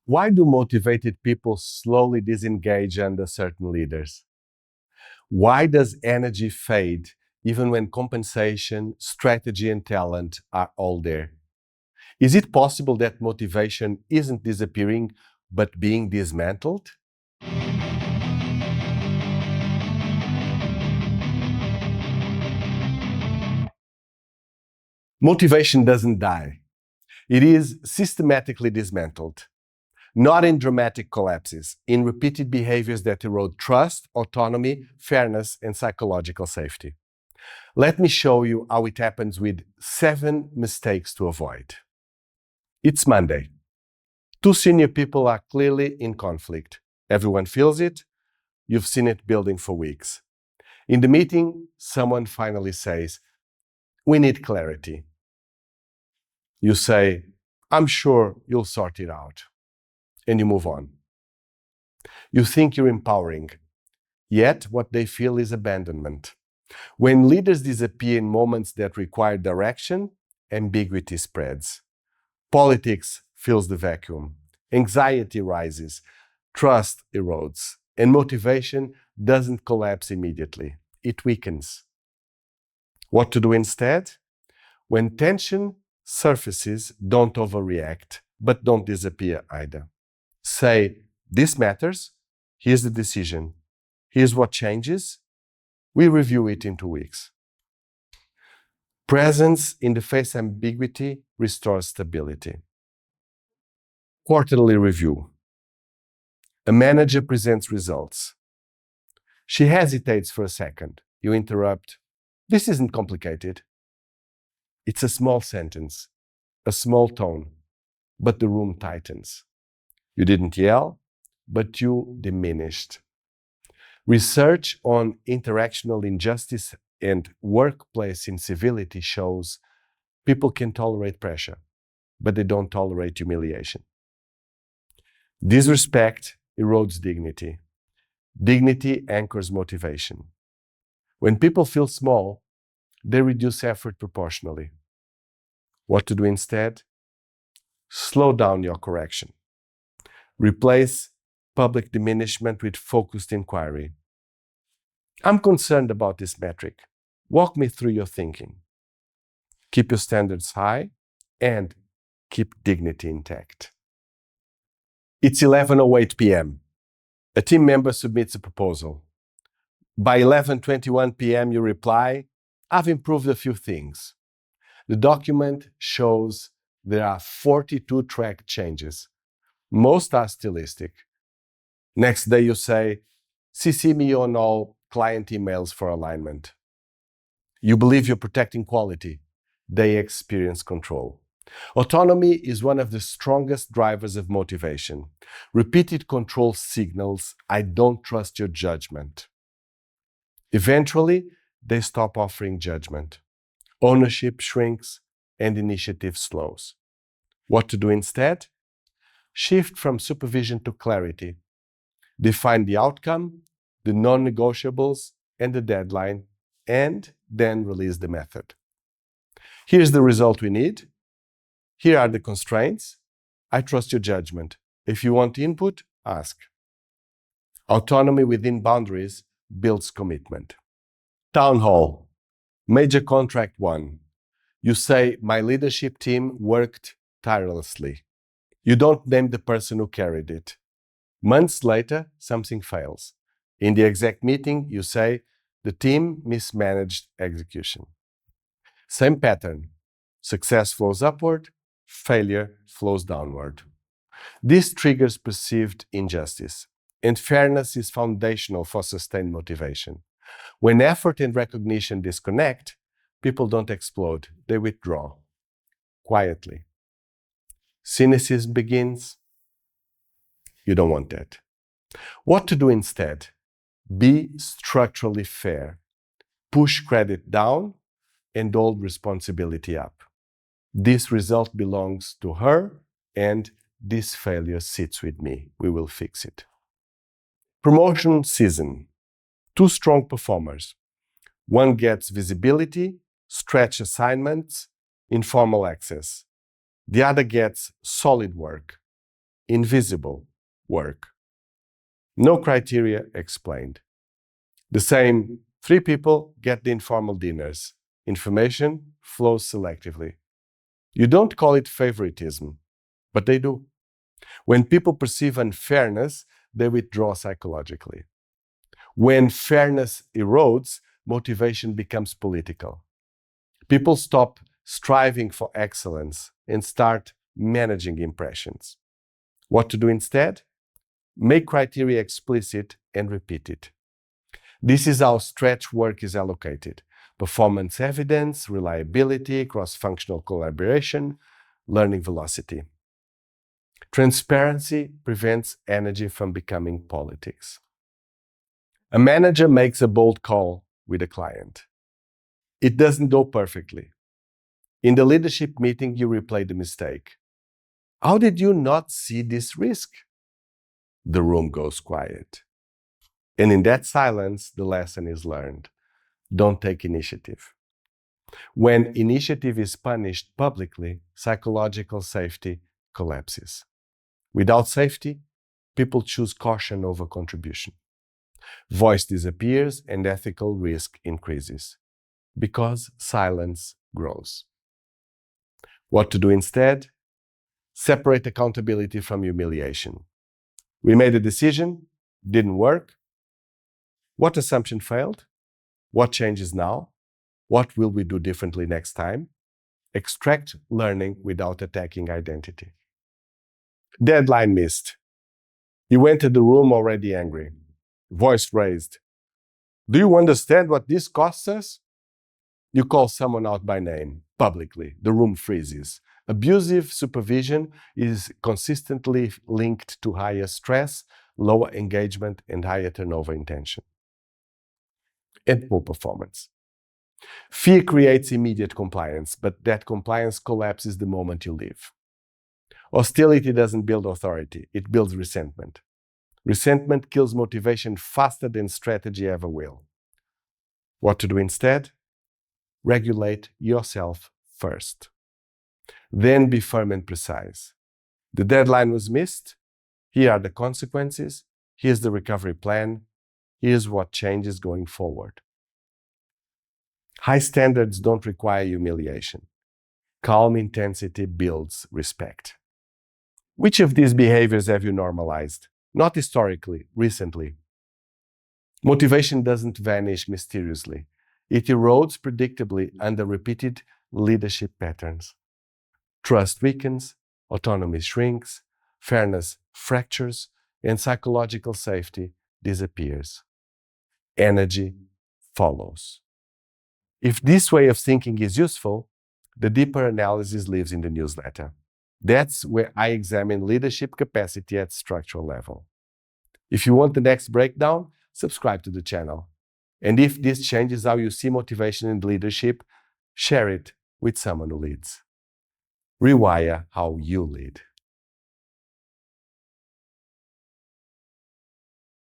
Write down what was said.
Why do motivated people slowly disengage under certain leaders? Why does energy fade even when compensation, strategy, and talent are all there? Is it possible that motivation isn't disappearing but being dismantled? Motivation doesn't die. It is systematically dismantled, not in dramatic collapses, in repeated behaviors that erode trust, autonomy, fairness, and psychological safety. Let me show you how it happens with 7 mistakes to avoid. It's Monday. 2 senior people are clearly in conflict. Everyone feels it. You've seen it building for weeks. In the meeting, someone finally says, "We need clarity." You say, "I'm sure you'll sort it out." And you move on. You think you're empowering, yet what they feel is abandonment. When leaders disappear in moments that require direction, ambiguity spreads. Politics fills the vacuum. Anxiety rises. Trust erodes. And motivation doesn't collapse immediately. It weakens. What to do instead? When tension surfaces, don't overreact, but don't disappear either. Say, "This matters. Here's the decision. Here's what changes. We review it in 2 weeks." Presence in the face ambiguity restores stability. Quarterly review. A manager presents results. She hesitates for a second. You interrupt. "This isn't complicated." It's a small sentence, a small tone, but the room tightens. You didn't yell, but you diminished. Research on interactional injustice and workplace incivility shows people can tolerate pressure, but they don't tolerate humiliation. Disrespect erodes dignity. Dignity anchors motivation. When people feel small, they reduce effort proportionally. What to do instead? Slow down your correction. Replace public diminishment with focused inquiry. "I'm concerned about this metric. Walk me through your thinking." Keep your standards high and keep dignity intact. It's 11:08 p.m. A team member submits a proposal. By 11:21 p.m. you reply, "I've improved a few things." The document shows there are 42 track changes. Most are stylistic. Next day you say, "CC me on all client emails for alignment." You believe you're protecting quality. They experience control. Autonomy is one of the strongest drivers of motivation. Repeated control signals, "I don't trust your judgment." Eventually, they stop offering judgment. Ownership shrinks and initiative slows. What to do instead? Shift from supervision to clarity. Define the outcome, the non-negotiables, and the deadline, and then release the method. Here's the result we need. Here are the constraints. I trust your judgment. If you want input, ask. Autonomy within boundaries builds commitment. Town hall. Major contract 1. You say, "My leadership team worked tirelessly." You don't name the person who carried it. Months later, something fails. In the exec meeting, you say, "The team mismanaged execution." Same pattern. Success flows upward, failure flows downward. This triggers perceived injustice, and fairness is foundational for sustained motivation. When effort and recognition disconnect, people don't explode, they withdraw quietly. Cynicism begins. You don't want that. What to do instead? Be structurally fair. Push credit down and hold responsibility up. This result belongs to her, and this failure sits with me. We will fix it. Promotion season. 2 strong performers. One gets visibility, stretch assignments, informal access. The other gets solid work. invisible work. No criteria explained. The same 3 people get the informal dinners. Information flows selectively. You don't call it favoritism, but they do. When people perceive unfairness, they withdraw psychologically. When fairness erodes, motivation becomes political. People stop striving for excellence and start managing impressions. What to do instead? Make criteria explicit and repeat it. This is how stretch work is allocated: performance evidence, reliability, cross-functional collaboration, learning velocity. Transparency prevents energy from becoming politics. A manager makes a bold call with a client. It doesn't go perfectly. In the leadership meeting, you replay the mistake. How did you not see this risk? The room goes quiet. And in that silence, the lesson is learned. Don't take initiative. When initiative is punished publicly, psychological safety collapses. Without safety, people choose caution over contribution. Voice disappears and ethical risk increases because silence grows. What to do instead? Separate accountability from humiliation. We made a decision, didn't work. What assumption failed? What changes now? What will we do differently next time? Extract learning without attacking identity. Deadline missed. You entered the room already angry. Voice raised. Do you understand what this costs us? You call someone out by name, publicly. The room freezes. Abusive supervision is consistently linked to higher stress, lower engagement, and higher turnover intention. And poor performance. Fear creates immediate compliance, but that compliance collapses the moment you leave. Hostility doesn't build authority, it builds resentment. Resentment kills motivation faster than strategy ever will. What to do instead? Regulate yourself first. Then be firm and precise. The deadline was missed. Here are the consequences. Here's the recovery plan. Here's what changes going forward. High standards don't require humiliation. Calm intensity builds respect. Which of these behaviors have you normalized? Not historically, recently. Motivation doesn't vanish mysteriously. It erodes predictably under repeated leadership patterns. Trust weakens, autonomy shrinks, fairness fractures, and psychological safety disappears. Energy follows. If this way of thinking is useful, the deeper analysis lives in the newsletter. That's where I examine leadership capacity at structural level. If you want the next breakdown, subscribe to the channel. And if this changes how you see motivation and leadership, share it with someone who leads. Rewire how you lead.